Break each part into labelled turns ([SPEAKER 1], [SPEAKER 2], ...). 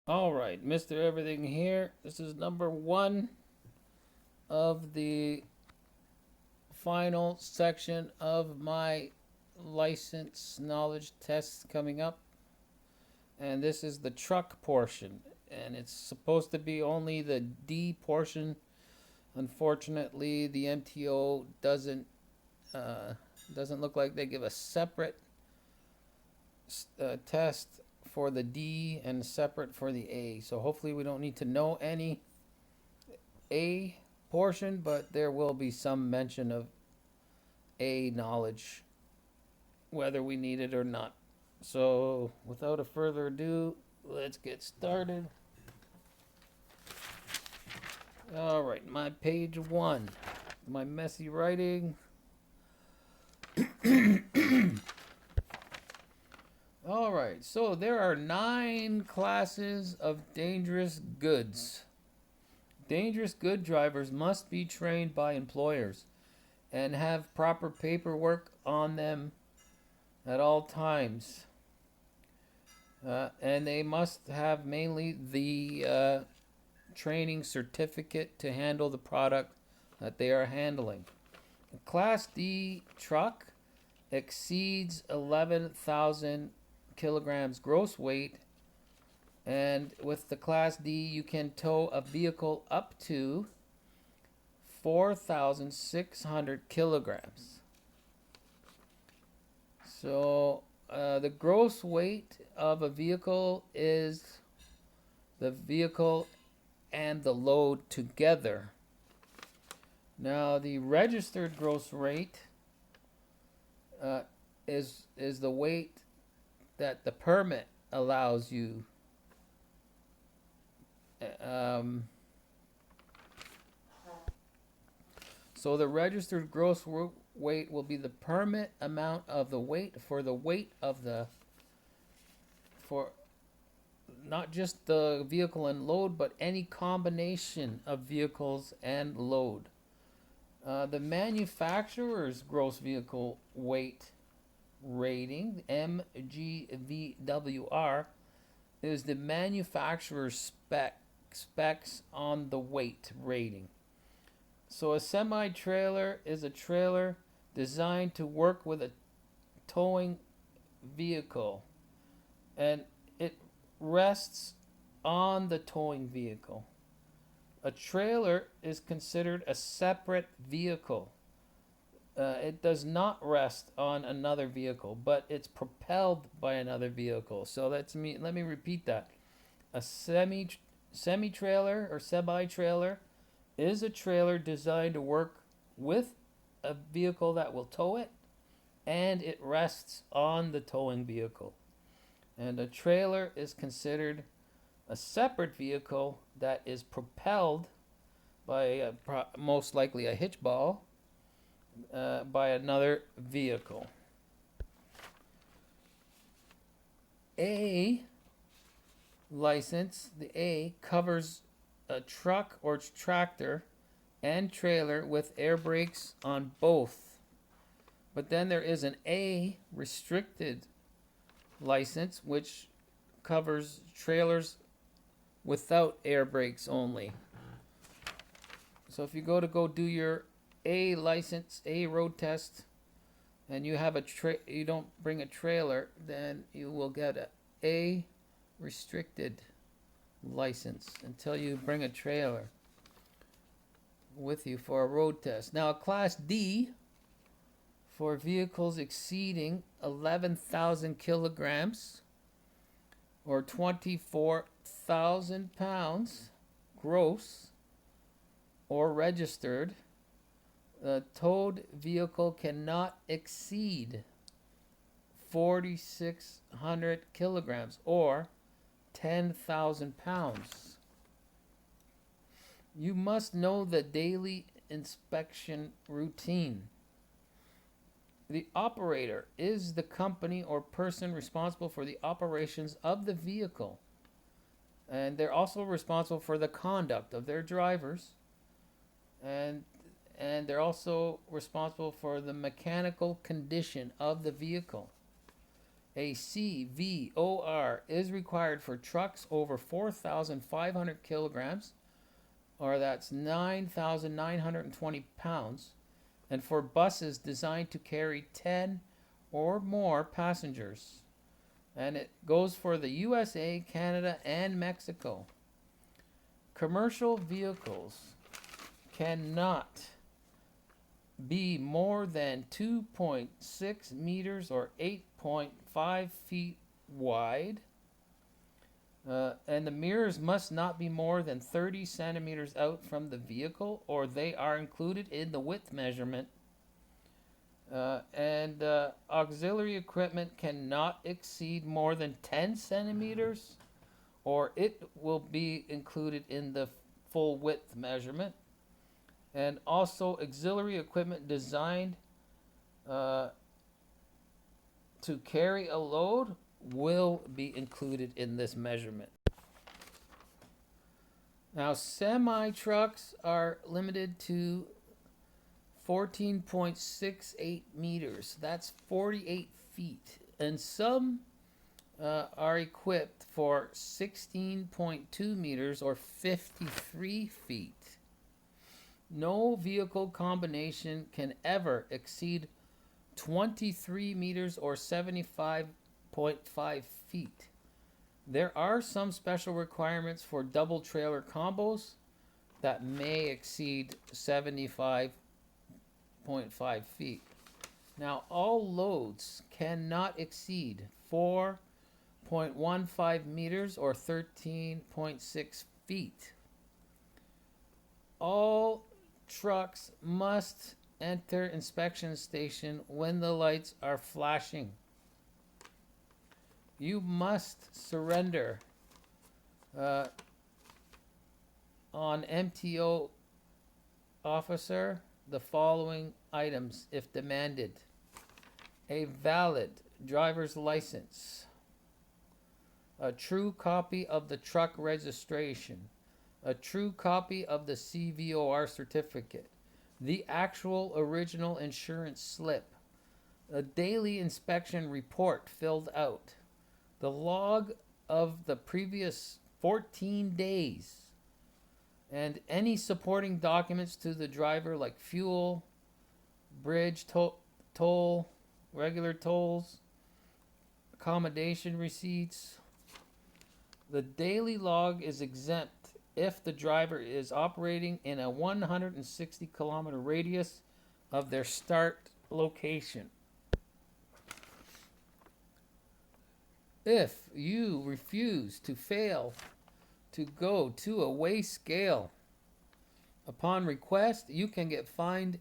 [SPEAKER 1] All right, Mr. Everything here. This is number one of the final section of my license knowledge test coming up. And this is the truck portion. And it's supposed to be only the D portion. Unfortunately, the MTO doesn't look like they give a separate test for the D and separate for the A. So hopefully we don't need to know any A portion, but there will be some mention of A knowledge, whether we need it or not. So without a further ado, let's get started. All right, my page one, my messy writing. All right, so there are 9 classes of dangerous goods. Dangerous good drivers must be trained by employers and have proper paperwork on them at all times. And they must have mainly the training certificate to handle the product that they are handling. A Class D truck exceeds 11,000 kilograms gross weight, and with the Class D you can tow a vehicle up to 4,600 kilograms. So the gross weight of a vehicle is the vehicle and the load together. Now the registered gross weight is the weight that the permit allows you. Um, so the registered gross weight will be the permit amount of the weight for for not just the vehicle and load, but any combination of vehicles and load. The manufacturer's gross vehicle weight rating, MGVWR, is the manufacturer's specs on the weight rating. So a semi-trailer is a trailer designed to work with a towing vehicle, and it rests on the towing vehicle. A trailer is considered a separate vehicle. It does not rest on another vehicle, but it's propelled by another vehicle. So let me repeat that. A semi trailer or semi trailer is a trailer designed to work with a vehicle that will tow it, and it rests on the towing vehicle. And a trailer is considered a separate vehicle that is propelled by most likely a hitch ball by another vehicle. A license, the A, covers a truck or tractor and trailer with air brakes on both. But then there is an A restricted license, which covers trailers without air brakes only. So if you go do your A license, A road test, and you have you don't bring a trailer, then you will get A restricted license until you bring a trailer with you for a road test. Now a Class D for vehicles exceeding 11,000 kilograms or 24,000 pounds gross or registered. The towed vehicle cannot exceed 4,600 kilograms or 10,000 pounds. You must know the daily inspection routine. The operator is the company or person responsible for the operations of the vehicle, and they're also responsible for the conduct of their drivers, and they're also responsible for the mechanical condition of the vehicle. A CVOR is required for trucks over 4,500 kilograms, or that's 9,920 pounds, and for buses designed to carry 10 or more passengers. And it goes for the USA, Canada, and Mexico. Commercial vehicles cannot be more than 2.6 meters or 8.5 feet wide. And the mirrors must not be more than 30 centimeters out from the vehicle, or they are included in the width measurement. And auxiliary equipment cannot exceed more than 10 centimeters, or it will be included in the full width measurement. And also auxiliary equipment designed to carry a load will be included in this measurement. Now, semi-trucks are limited to 14.68 meters. That's 48 feet. And some are equipped for 16.2 meters or 53 feet. No vehicle combination can ever exceed 23 meters or 75.5 feet. There are some special requirements for double trailer combos that may exceed 75.5 feet. Now, all loads cannot exceed 4.15 meters or 13.6 feet. All trucks must enter inspection station when the lights are flashing. You must surrender on MTO officer the following items if demanded: a valid driver's license, a true copy of the truck registration, a true copy of the CVOR certificate, the actual original insurance slip, a daily inspection report filled out, the log of the previous 14 days, and any supporting documents to the driver like fuel, bridge toll, regular tolls, accommodation receipts. The daily log is exempt if the driver is operating in a 160 kilometer radius of their start location. If you refuse to fail to go to a weigh scale upon request, you can get fined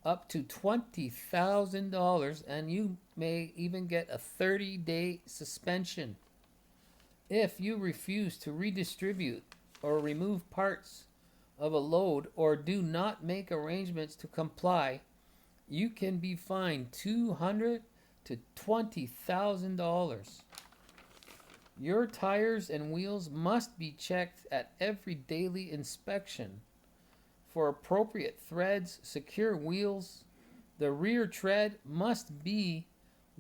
[SPEAKER 1] up to $20,000, and you may even get a 30-day suspension. If you refuse to redistribute or remove parts of a load or do not make arrangements to comply, you can be fined $200,000 to $20,000. Your tires and wheels must be checked at every daily inspection for appropriate threads, secure wheels. The rear tread must be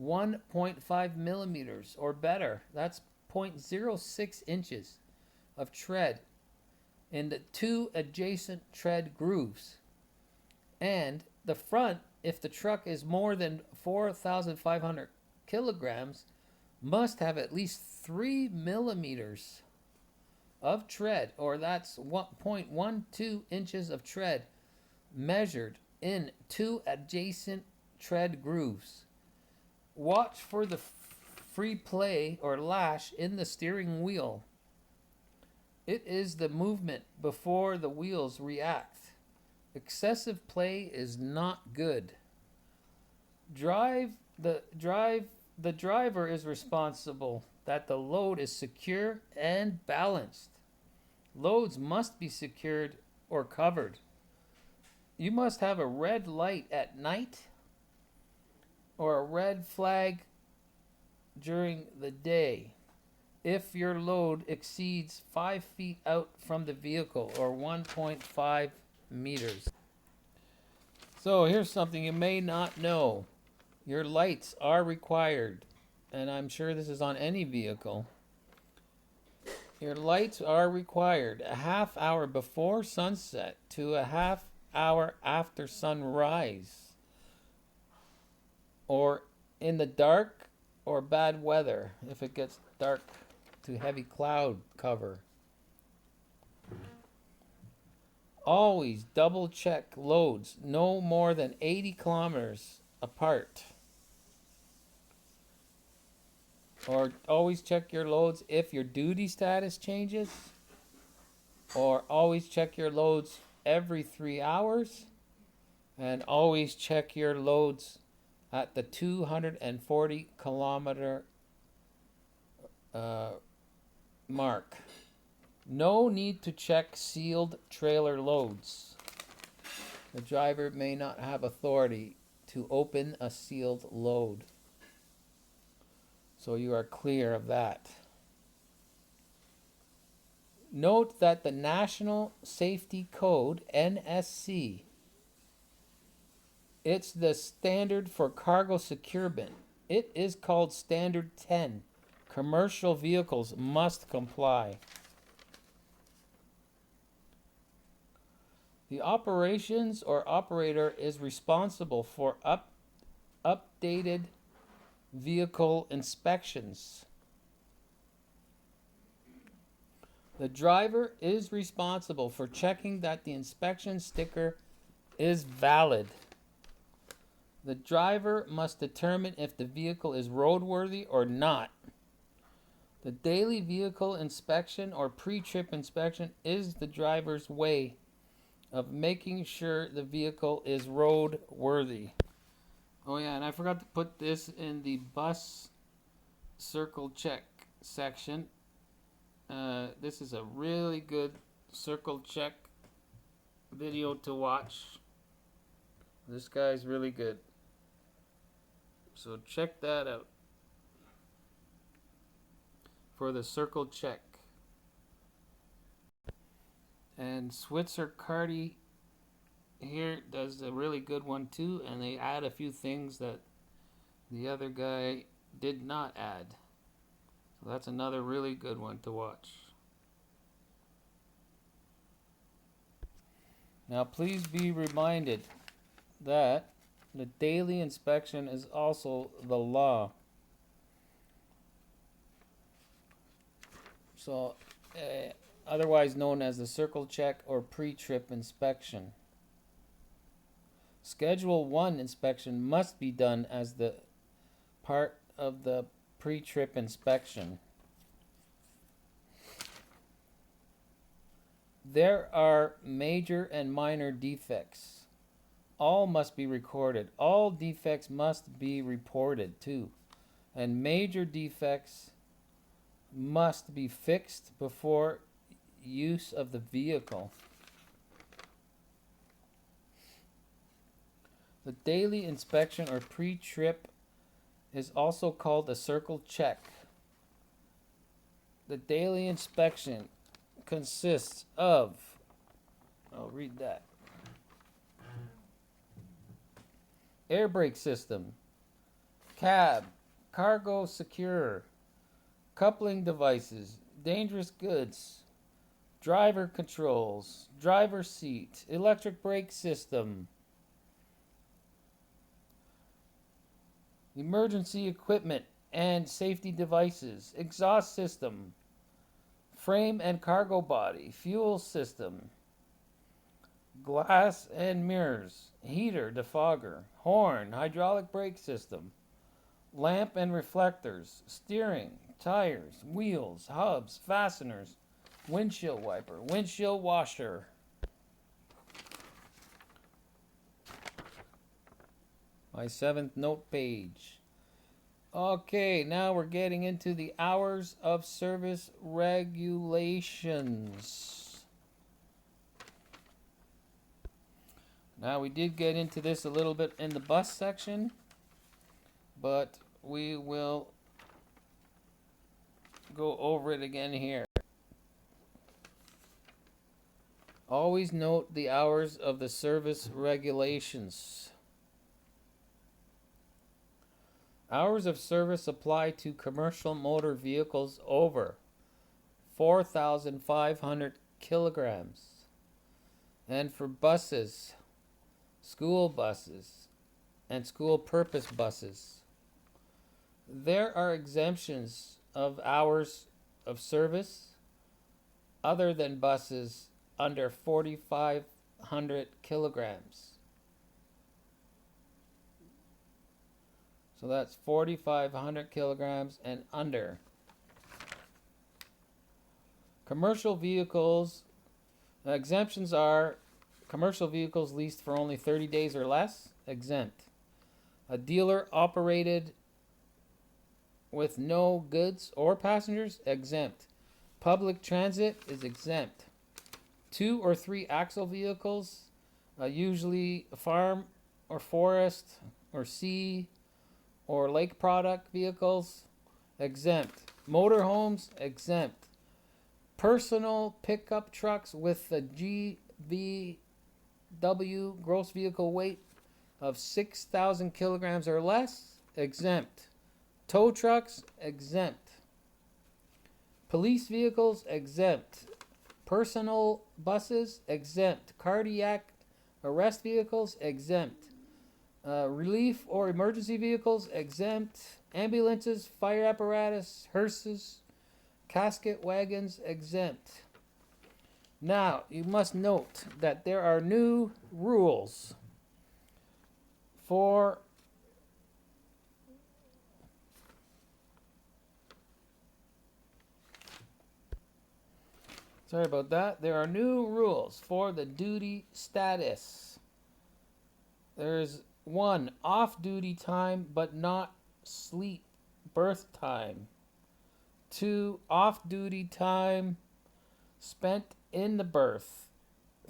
[SPEAKER 1] 1.5 millimeters or better. That's 0.06 inches of tread in the two adjacent tread grooves. And the front, if the truck is more than 4,500 kilograms, must have at least 3 millimeters of tread, or that's 1.12 inches of tread, measured in two adjacent tread grooves. Watch for the free play or lash in the steering wheel. It is the movement before the wheels react. Excessive play is not good. The driver is responsible that the load is secure and balanced. Loads must be secured or covered. You must have a red light at night or a red flag during the day if your load exceeds 5 feet out from the vehicle or 1.5 meters. So here's something you may not know. Your lights are required and I'm sure this is on any vehicle. Your lights are required a half hour before sunset to a half hour after sunrise, or in the dark or bad weather if it gets dark to heavy cloud cover. Always double check loads no more than 80 kilometers apart. Or always check your loads if your duty status changes. Or always check your loads every 3 hours. And always check your loads at the 240 kilometer mark. No need to check sealed trailer loads. The driver may not have authority to open a sealed load. So you are clear of that. Note that the National Safety Code, NSC, it's the standard for cargo securement. It is called Standard 10. Commercial vehicles must comply. The operations or operator is responsible for updated vehicle inspections. The driver is responsible for checking that the inspection sticker is valid. The driver must determine if the vehicle is roadworthy or not. The daily vehicle inspection or pre-trip inspection is the driver's way of making sure the vehicle is roadworthy. Oh yeah, and I forgot to put this in the bus circle check section. This is a really good circle check video to watch. This guy's really good. So check that out for the circle check. And Switzer Carty here does a really good one too, and they add a few things that the other guy did not add. So that's another really good one to watch. Now please be reminded that the daily inspection is also the law. So otherwise known as the circle check or pre-trip inspection. Schedule 1 inspection must be done as the part of the pre-trip inspection. There are major and minor defects. All must be recorded. All defects must be reported too. And major defects must be fixed before use of the vehicle. The daily inspection or pre-trip is also called a circle check. The daily inspection consists of, I'll read that, air brake system, cab, cargo secure, coupling devices, dangerous goods, driver controls, driver seat, electric brake system, emergency equipment and safety devices, exhaust system, frame and cargo body, fuel system, glass and mirrors, heater, defogger, horn, hydraulic brake system, lamp and reflectors, steering, tires, wheels, hubs, fasteners, windshield wiper, windshield washer. My 7th note page. Okay, now we're getting into the hours of service regulations. Now we did get into this a little bit in the bus section, but we will go over it again here. Always note the hours of the service regulations. Hours of service apply to commercial motor vehicles over 4,500 kilograms. And for buses, school buses, and school purpose buses, there are exemptions of hours of service other than buses under 4,500 kilograms. So that's 4,500 kilograms and under. Commercial vehicles, exemptions are commercial vehicles leased for only 30 days or less, exempt. A dealer operated with no goods or passengers, exempt. Public transit is exempt. 2 or 3 axle vehicles, usually farm or forest or sea or lake product vehicles, exempt. Motorhomes, exempt. Personal pickup trucks with the GVW gross vehicle weight of 6,000 kilograms or less, exempt. Tow trucks, exempt. Police vehicles, exempt. Personal buses, exempt. Cardiac arrest vehicles, exempt. Relief or emergency vehicles, exempt. Ambulances, fire apparatus, hearses, casket wagons, exempt. Now, you must note that there are new rules for sorry about that. There are new rules for the duty status. There's 1, off-duty time but not sleep berth time. 2, off-duty time spent in the berth.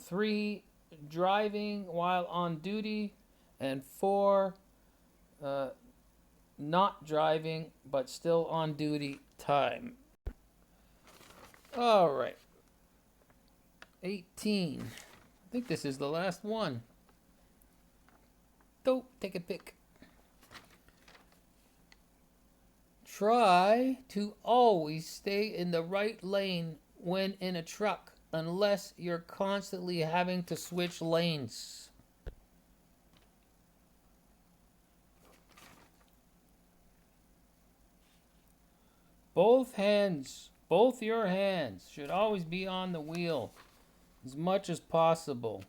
[SPEAKER 1] 3, driving while on duty. And 4, not driving but still on duty time. All right. 18. I think this is the last one. Don't take a pic. Try to always stay in the right lane when in a truck, unless you're constantly having to switch lanes. Both your hands should always be on the wheel as much as possible.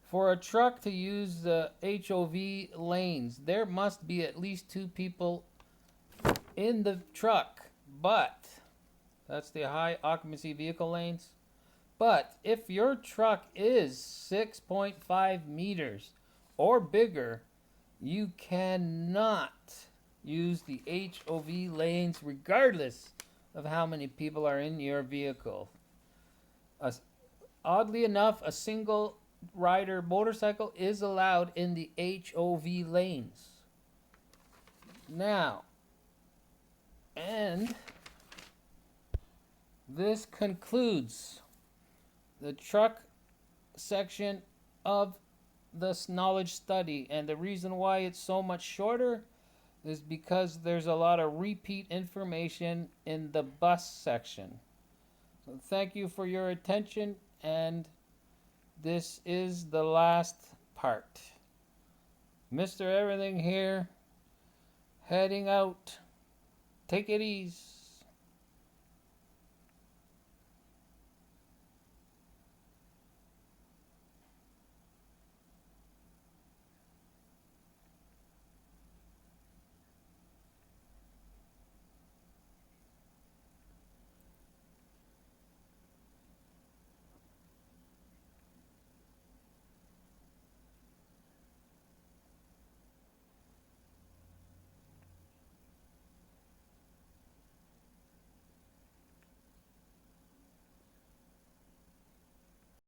[SPEAKER 1] For a truck to use the HOV lanes, there must be at least 2 people in the truck, but that's the high occupancy vehicle lanes. But if your truck is 6.5 meters or bigger, you cannot use the HOV lanes regardless of how many people are in your vehicle. Oddly enough, a single rider motorcycle is allowed in the HOV lanes. Now, and this concludes the truck section of this knowledge study. And the reason why it's so much shorter is because there's a lot of repeat information in the bus section. So thank you for your attention, and this is the last part. Mr. Everything here, heading out. Take it easy.